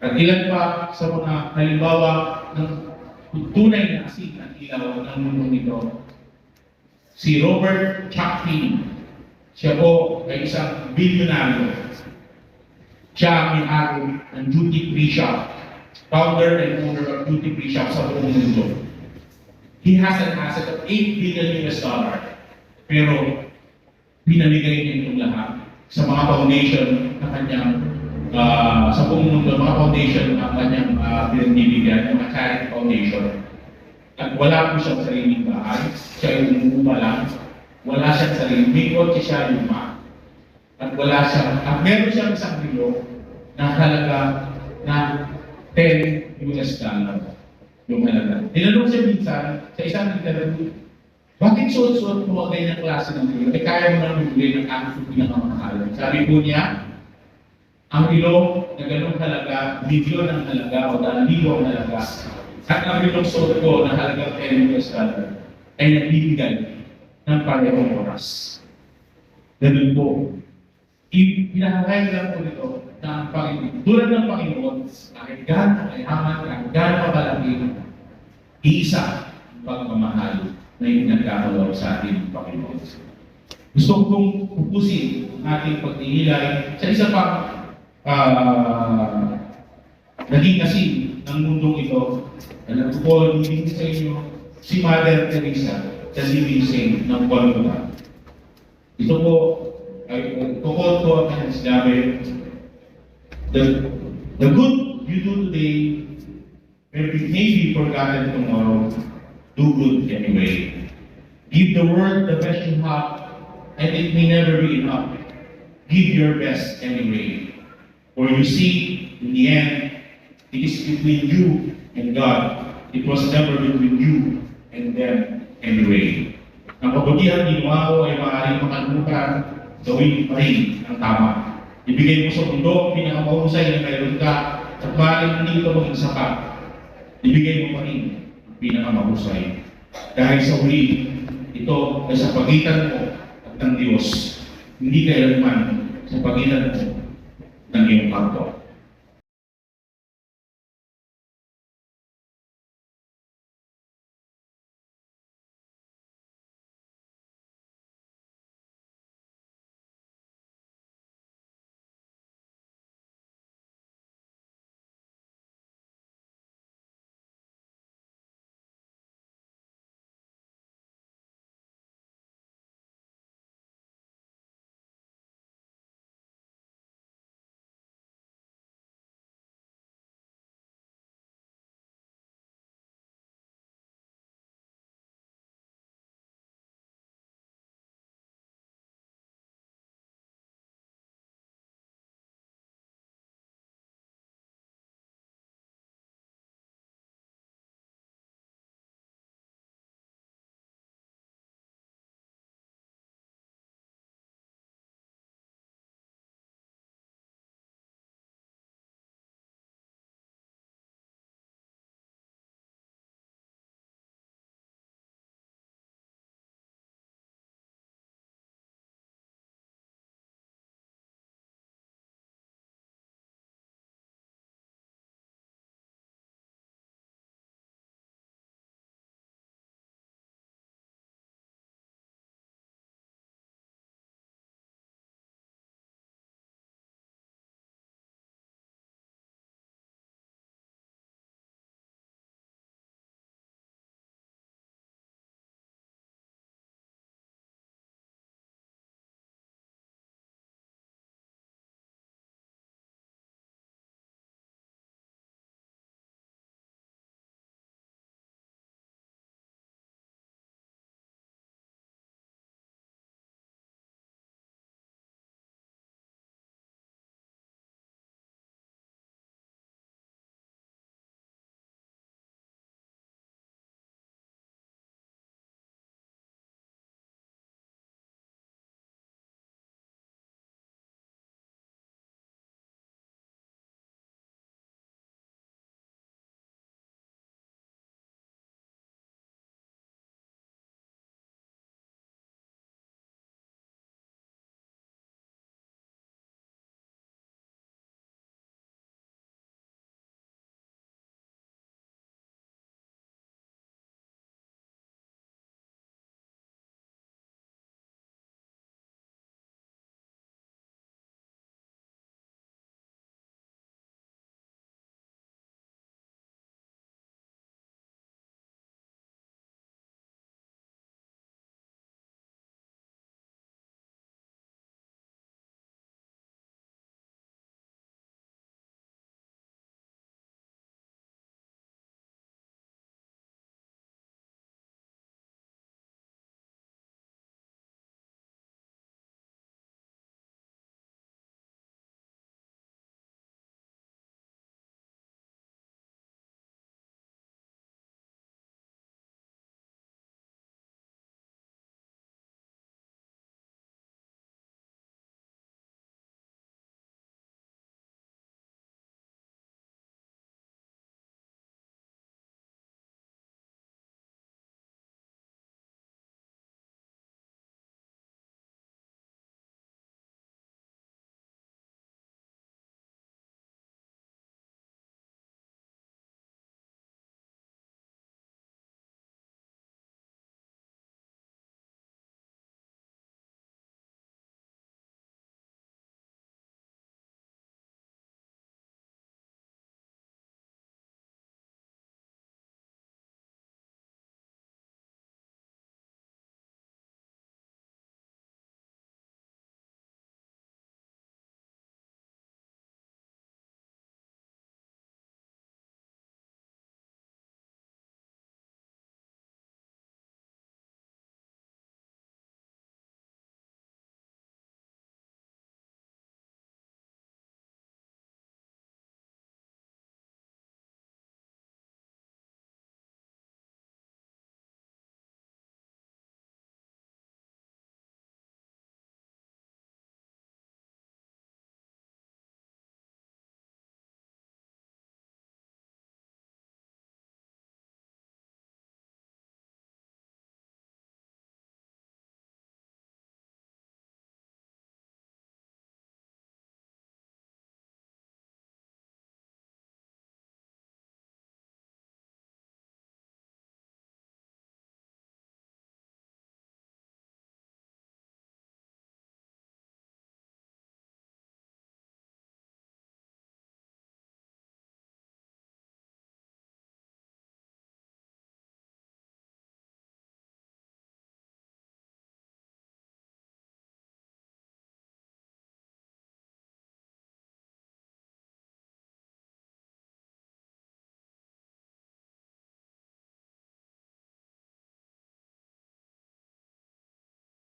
At ilan pa sa mga halimbawa ng tunay na asin at ilaw ng mundo nito. Si Robert Chapin, siya po ay isang bilyonaryo. Siya ang may-ari ng duty free shop, founder and owner of duty free shop sa buong mundo. He has an asset of $8 billion pero pinamigay niya itong lahat sa mga foundation na kanyang sa buong mundo, mga foundation na kanyang pinanibigyan, mga charity foundation. At wala po siyang sariling bahay, siya ay umuma lang, wala siyang sariling, may kotse siya luma. At wala siyang, at meron siyang isang relo na halaga na $10 yung halaga. Tinanong siya minsan sa isang interview, bakit suot-suot mo ang ganyang klase ng relo? Eh kaya mo naman bibili ng aming pinakamahal. Sabi po niya, ang relo na ganong halaga, milyon ang halaga o $1,000 ang halaga. At ang rilong suot ko na halagang $10 ay nagbibigay ng parehong oras. Ganun po. Pinahangay lang po nito na ang Panginoon. Tulad ng Panginoon, kahit gaano kayaman, kahit gaano kabalaki, isa ang pagmamahal na itinagkakalaw sa ating Panginoon. Gusto kong pupusin ang ating pagtihilay sa isa pang naging kasi ng mundong ito. Alam ko po, hindi sa inyo, si Mother Teresa, sa living saint ng Bologna. Ito po, ay tukod ko ang kanyang sinabi, the good you do today may be forgotten tomorrow. Do good anyway. Give the world the best you have, and it may never be enough. Give your best anyway. For you see, in the end, it is between you and God. It was never between you and them anyway. Ang kabutihan ginawa ko ay maaaring makalimutan, gawin pa rin ang tama. Ibigay mo sa mundo ang pinakamahusay na mayroon ka at maaaring hindi ito maging sapat. Ibigay mo pa rin ang pinakamahusay. Dahil sa huli, ito ay sa pagitan mo at ng Diyos, hindi kailanman sa pagitan mo ng iyong kapwa.